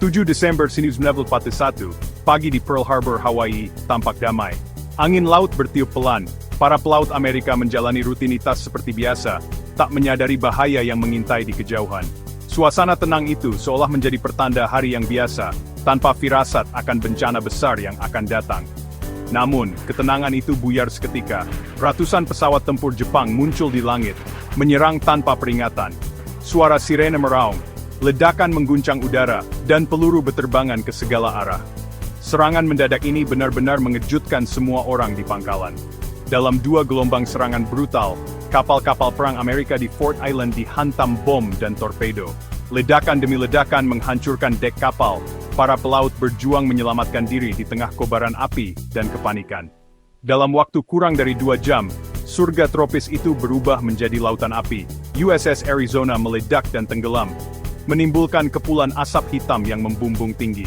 7 Desember 1941, pagi di Pearl Harbor, Hawaii, tampak damai. Angin laut bertiup pelan, para pelaut Amerika menjalani rutinitas seperti biasa, tak menyadari bahaya yang mengintai di kejauhan. Suasana tenang itu seolah menjadi pertanda hari yang biasa, tanpa firasat akan bencana besar yang akan datang. Namun, ketenangan itu buyar seketika. Ratusan pesawat tempur Jepang muncul di langit, menyerang tanpa peringatan. Suara sirene meraung, ledakan mengguncang udara, dan peluru berterbangan ke segala arah. Serangan mendadak ini benar-benar mengejutkan semua orang di pangkalan. Dalam 2 gelombang serangan brutal, kapal-kapal perang Amerika di Fort Island dihantam bom dan torpedo. Ledakan demi ledakan menghancurkan dek kapal. Para pelaut berjuang menyelamatkan diri di tengah kobaran api dan kepanikan. Dalam waktu kurang dari 2 jam, surga tropis itu berubah menjadi lautan api. USS Arizona meledak dan tenggelam, menimbulkan kepulan asap hitam yang membumbung tinggi.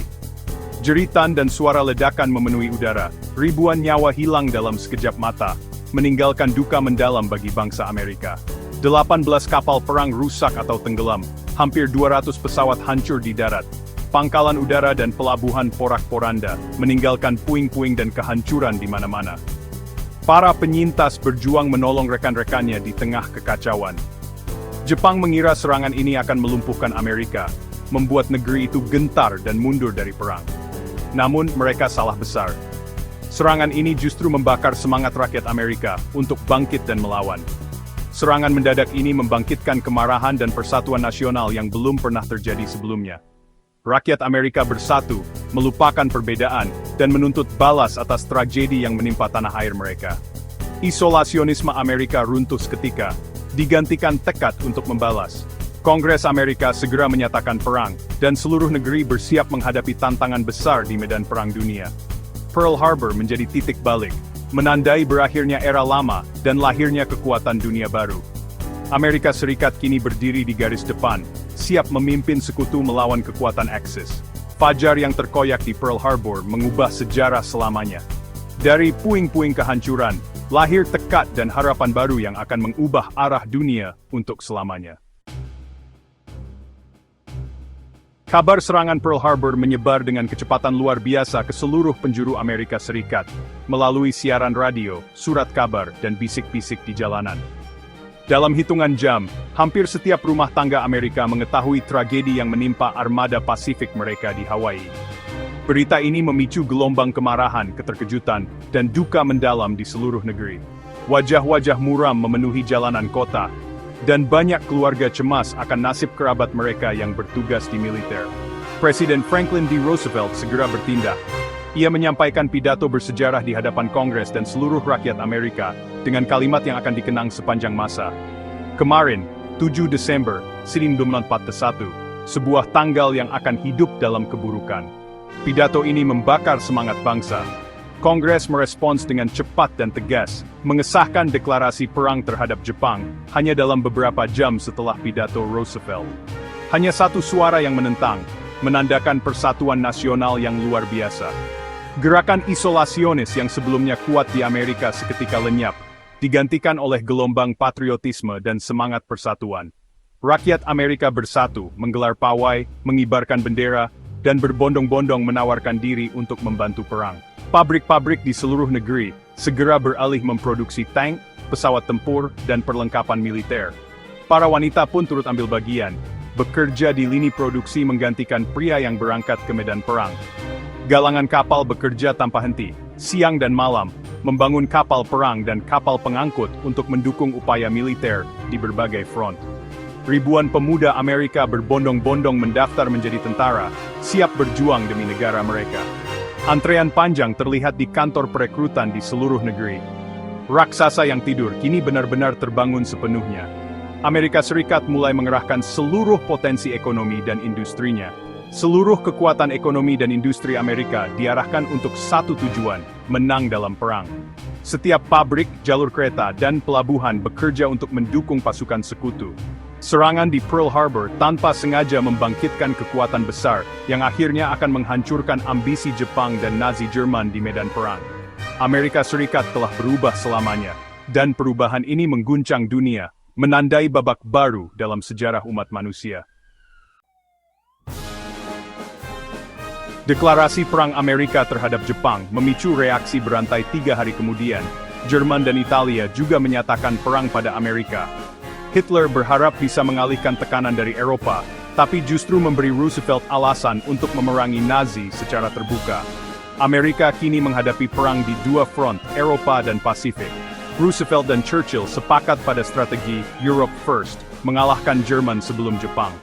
Jeritan dan suara ledakan memenuhi udara, ribuan nyawa hilang dalam sekejap mata, meninggalkan duka mendalam bagi bangsa Amerika. 18 kapal perang rusak atau tenggelam, hampir 200 pesawat hancur di darat. Pangkalan udara dan pelabuhan porak-poranda, meninggalkan puing-puing dan kehancuran di mana-mana. Para penyintas berjuang menolong rekan-rekannya di tengah kekacauan. Jepang mengira serangan ini akan melumpuhkan Amerika, membuat negeri itu gentar dan mundur dari perang. Namun, mereka salah besar. Serangan ini justru membakar semangat rakyat Amerika untuk bangkit dan melawan. Serangan mendadak ini membangkitkan kemarahan dan persatuan nasional yang belum pernah terjadi sebelumnya. Rakyat Amerika bersatu, melupakan perbedaan, dan menuntut balas atas tragedi yang menimpa tanah air mereka. Isolasionisme Amerika runtuh seketika, digantikan tekad untuk membalas. Kongres Amerika segera menyatakan perang, dan seluruh negeri bersiap menghadapi tantangan besar di medan perang dunia. Pearl Harbor menjadi titik balik, menandai berakhirnya era lama dan lahirnya kekuatan dunia baru. Amerika Serikat kini berdiri di garis depan, siap memimpin sekutu melawan kekuatan Axis. Fajar yang terkoyak di Pearl Harbor mengubah sejarah selamanya. Dari puing-puing kehancuran, lahir tekad dan harapan baru yang akan mengubah arah dunia untuk selamanya. Kabar serangan Pearl Harbor menyebar dengan kecepatan luar biasa ke seluruh penjuru Amerika Serikat, melalui siaran radio, surat kabar, dan bisik-bisik di jalanan. Dalam hitungan jam, hampir setiap rumah tangga Amerika mengetahui tragedi yang menimpa armada Pasifik mereka di Hawaii. Berita ini memicu gelombang kemarahan, keterkejutan, dan duka mendalam di seluruh negeri. Wajah-wajah muram memenuhi jalanan kota, dan banyak keluarga cemas akan nasib kerabat mereka yang bertugas di militer. Presiden Franklin D. Roosevelt segera bertindak. Ia menyampaikan pidato bersejarah di hadapan Kongres dan seluruh rakyat Amerika, dengan kalimat yang akan dikenang sepanjang masa. Kemarin, 7 Desember 1941, sebuah tanggal yang akan hidup dalam keburukan. Pidato ini membakar semangat bangsa. Kongres merespons dengan cepat dan tegas, mengesahkan deklarasi perang terhadap Jepang, hanya dalam beberapa jam setelah pidato Roosevelt. Hanya satu suara yang menentang, menandakan persatuan nasional yang luar biasa. Gerakan isolasionis yang sebelumnya kuat di Amerika seketika lenyap, digantikan oleh gelombang patriotisme dan semangat persatuan. Rakyat Amerika bersatu, menggelar pawai, mengibarkan bendera, dan berbondong-bondong menawarkan diri untuk membantu perang. Pabrik-pabrik di seluruh negeri segera beralih memproduksi tank, pesawat tempur, dan perlengkapan militer. Para wanita pun turut ambil bagian, bekerja di lini produksi menggantikan pria yang berangkat ke medan perang. Galangan kapal bekerja tanpa henti, siang dan malam, membangun kapal perang dan kapal pengangkut untuk mendukung upaya militer di berbagai front. Ribuan pemuda Amerika berbondong-bondong mendaftar menjadi tentara, siap berjuang demi negara mereka. Antrean panjang terlihat di kantor perekrutan di seluruh negeri. Raksasa yang tidur kini benar-benar terbangun sepenuhnya. Amerika Serikat mulai mengerahkan seluruh potensi ekonomi dan industrinya. Seluruh kekuatan ekonomi dan industri Amerika diarahkan untuk satu tujuan, menang dalam perang. Setiap pabrik, jalur kereta, dan pelabuhan bekerja untuk mendukung pasukan sekutu. Serangan di Pearl Harbor tanpa sengaja membangkitkan kekuatan besar yang akhirnya akan menghancurkan ambisi Jepang dan Nazi Jerman di medan perang. Amerika Serikat telah berubah selamanya, dan perubahan ini mengguncang dunia, menandai babak baru dalam sejarah umat manusia. Deklarasi Perang Amerika terhadap Jepang memicu reaksi berantai 3 hari kemudian. Jerman dan Italia juga menyatakan perang pada Amerika. Hitler berharap bisa mengalihkan tekanan dari Eropa, tapi justru memberi Roosevelt alasan untuk memerangi Nazi secara terbuka. Amerika kini menghadapi perang di 2 front, Eropa dan Pasifik. Roosevelt dan Churchill sepakat pada strategi Europe First, mengalahkan Jerman sebelum Jepang.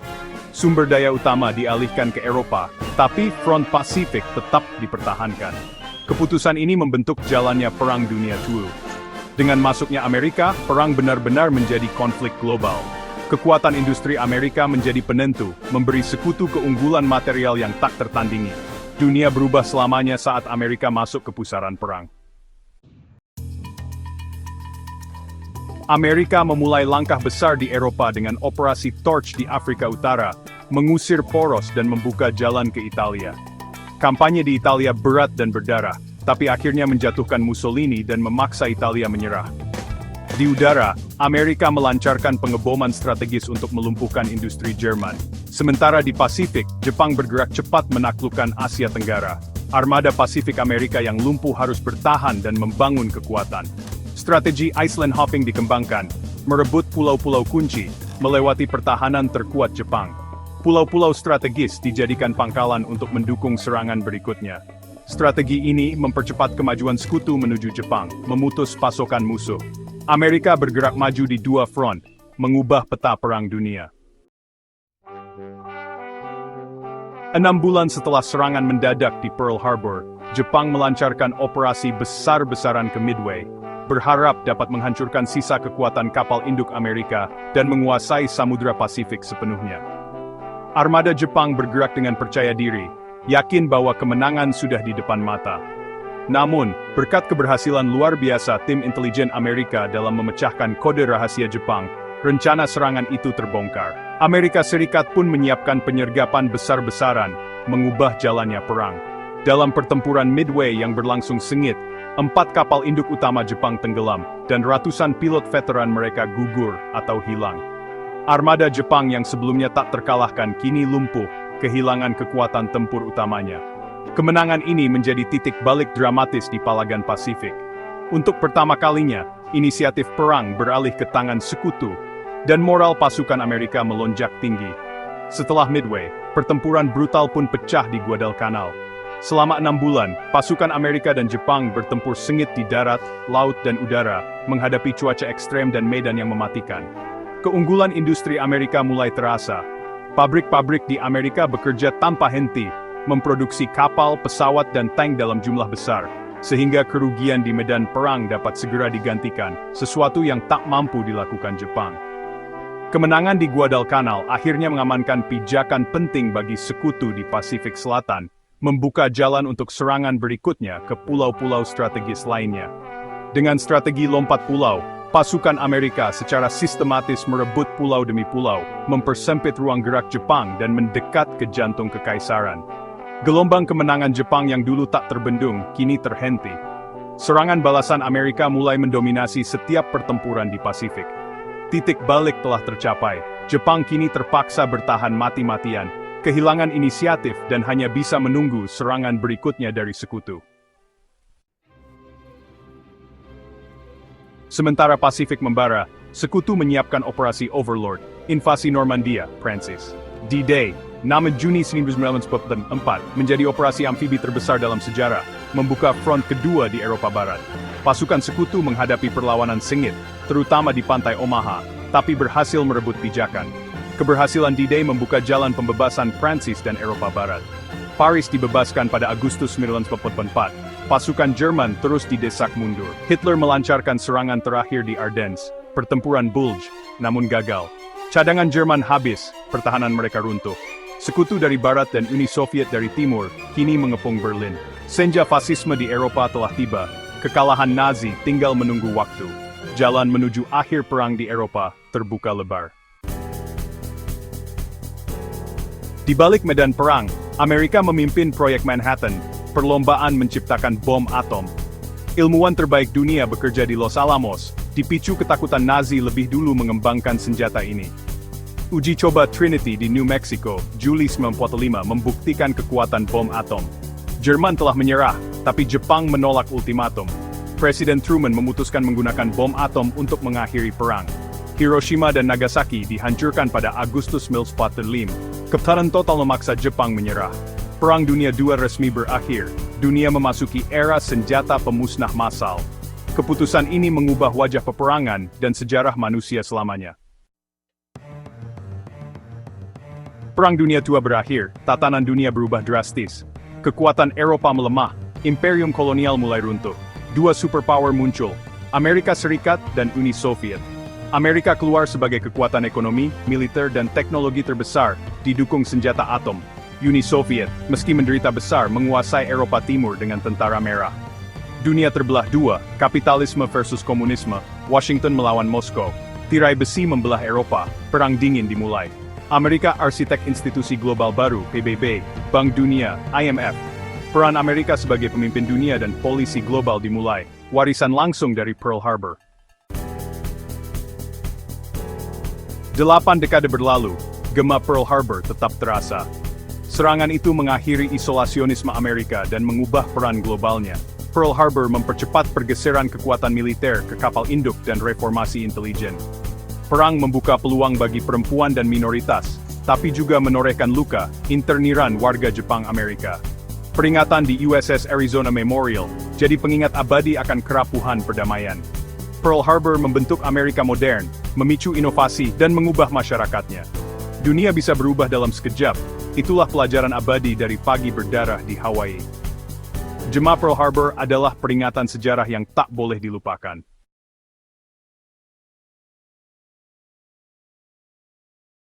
Sumber daya utama dialihkan ke Eropa, tapi front Pasifik tetap dipertahankan. Keputusan ini membentuk jalannya Perang Dunia II. Dengan masuknya Amerika, perang benar-benar menjadi konflik global. Kekuatan industri Amerika menjadi penentu, memberi sekutu keunggulan material yang tak tertandingi. Dunia berubah selamanya saat Amerika masuk ke pusaran perang. Amerika memulai langkah besar di Eropa dengan operasi Torch di Afrika Utara, mengusir Poros dan membuka jalan ke Italia. Kampanye di Italia berat dan berdarah, tapi akhirnya menjatuhkan Mussolini dan memaksa Italia menyerah. Di udara, Amerika melancarkan pengeboman strategis untuk melumpuhkan industri Jerman. Sementara di Pasifik, Jepang bergerak cepat menaklukkan Asia Tenggara. Armada Pasifik Amerika yang lumpuh harus bertahan dan membangun kekuatan. Strategi island hopping dikembangkan, merebut pulau-pulau kunci, melewati pertahanan terkuat Jepang. Pulau-pulau strategis dijadikan pangkalan untuk mendukung serangan berikutnya. Strategi ini mempercepat kemajuan sekutu menuju Jepang, memutus pasokan musuh. Amerika bergerak maju di 2 front, mengubah peta perang dunia. 6 bulan setelah serangan mendadak di Pearl Harbor, Jepang melancarkan operasi besar-besaran ke Midway, berharap dapat menghancurkan sisa kekuatan kapal induk Amerika dan menguasai Samudra Pasifik sepenuhnya. Armada Jepang bergerak dengan percaya diri, yakin bahwa kemenangan sudah di depan mata. Namun, berkat keberhasilan luar biasa tim intelijen Amerika dalam memecahkan kode rahasia Jepang, rencana serangan itu terbongkar. Amerika Serikat pun menyiapkan penyergapan besar-besaran, mengubah jalannya perang. Dalam pertempuran Midway yang berlangsung sengit, 4 kapal induk utama Jepang tenggelam, dan ratusan pilot veteran mereka gugur atau hilang. Armada Jepang yang sebelumnya tak terkalahkan kini lumpuh, kehilangan kekuatan tempur utamanya. Kemenangan ini menjadi titik balik dramatis di Palagan Pasifik. Untuk pertama kalinya, inisiatif perang beralih ke tangan sekutu, dan moral pasukan Amerika melonjak tinggi. Setelah Midway, pertempuran brutal pun pecah di Guadalcanal. Selama 6 bulan, pasukan Amerika dan Jepang bertempur sengit di darat, laut dan udara, menghadapi cuaca ekstrem dan medan yang mematikan. Keunggulan industri Amerika mulai terasa. Pabrik-pabrik di Amerika bekerja tanpa henti, memproduksi kapal, pesawat dan tank dalam jumlah besar, sehingga kerugian di medan perang dapat segera digantikan, sesuatu yang tak mampu dilakukan Jepang. Kemenangan di Guadalcanal akhirnya mengamankan pijakan penting bagi sekutu di Pasifik Selatan, membuka jalan untuk serangan berikutnya ke pulau-pulau strategis lainnya. Dengan strategi lompat pulau, pasukan Amerika secara sistematis merebut pulau demi pulau, mempersempit ruang gerak Jepang dan mendekat ke jantung kekaisaran. Gelombang kemenangan Jepang yang dulu tak terbendung, kini terhenti. Serangan balasan Amerika mulai mendominasi setiap pertempuran di Pasifik. Titik balik telah tercapai, Jepang kini terpaksa bertahan mati-matian, kehilangan inisiatif dan hanya bisa menunggu serangan berikutnya dari sekutu. Sementara Pasifik membara, sekutu menyiapkan operasi Overlord, invasi Normandia, Prancis. D-Day, 6 Juni 1944, menjadi operasi amfibi terbesar dalam sejarah, membuka front kedua di Eropa Barat. Pasukan sekutu menghadapi perlawanan sengit, terutama di pantai Omaha, tapi berhasil merebut pijakan. Keberhasilan D-Day membuka jalan pembebasan Prancis dan Eropa Barat. Paris dibebaskan pada Agustus 1944. Pasukan Jerman terus didesak mundur. Hitler melancarkan serangan terakhir di Ardennes, pertempuran Bulge, namun gagal. Cadangan Jerman habis, pertahanan mereka runtuh. Sekutu dari Barat dan Uni Soviet dari Timur kini mengepung Berlin. Senja fasisme di Eropa telah tiba. Kekalahan Nazi tinggal menunggu waktu. Jalan menuju akhir perang di Eropa terbuka lebar. Di balik medan perang, Amerika memimpin proyek Manhattan, perlombaan menciptakan bom atom. Ilmuwan terbaik dunia bekerja di Los Alamos, dipicu ketakutan Nazi lebih dulu mengembangkan senjata ini. Uji coba Trinity di New Mexico, Juli 1945 membuktikan kekuatan bom atom. Jerman telah menyerah, tapi Jepang menolak ultimatum. Presiden Truman memutuskan menggunakan bom atom untuk mengakhiri perang. Hiroshima dan Nagasaki dihancurkan pada Agustus 1945. Keputusan total memaksa Jepang menyerah. Perang Dunia II resmi berakhir. Dunia memasuki era senjata pemusnah massal. Keputusan ini mengubah wajah peperangan dan sejarah manusia selamanya. Perang Dunia II berakhir, tatanan dunia berubah drastis. Kekuatan Eropa melemah, imperium kolonial mulai runtuh. Dua superpower muncul, Amerika Serikat dan Uni Soviet. Amerika keluar sebagai kekuatan ekonomi, militer dan teknologi terbesar, didukung senjata atom. Uni Soviet, meski menderita besar, menguasai Eropa Timur dengan tentara merah. Dunia terbelah dua, kapitalisme versus komunisme, Washington melawan Moskow. Tirai besi membelah Eropa, perang dingin dimulai. Amerika arsitek institusi global baru, PBB, Bank Dunia, IMF. Peran Amerika sebagai pemimpin dunia dan polisi global dimulai, warisan langsung dari Pearl Harbor. 8 dekade berlalu, gema Pearl Harbor tetap terasa. Serangan itu mengakhiri isolasionisme Amerika dan mengubah peran globalnya. Pearl Harbor mempercepat pergeseran kekuatan militer ke kapal induk dan reformasi intelijen. Perang membuka peluang bagi perempuan dan minoritas, tapi juga menorehkan luka, interniran warga Jepang Amerika. Peringatan di USS Arizona Memorial jadi pengingat abadi akan kerapuhan perdamaian. Pearl Harbor membentuk Amerika modern, memicu inovasi dan mengubah masyarakatnya. Dunia bisa berubah dalam sekejap, itulah pelajaran abadi dari pagi berdarah di Hawaii. Gema Pearl Harbor adalah peringatan sejarah yang tak boleh dilupakan.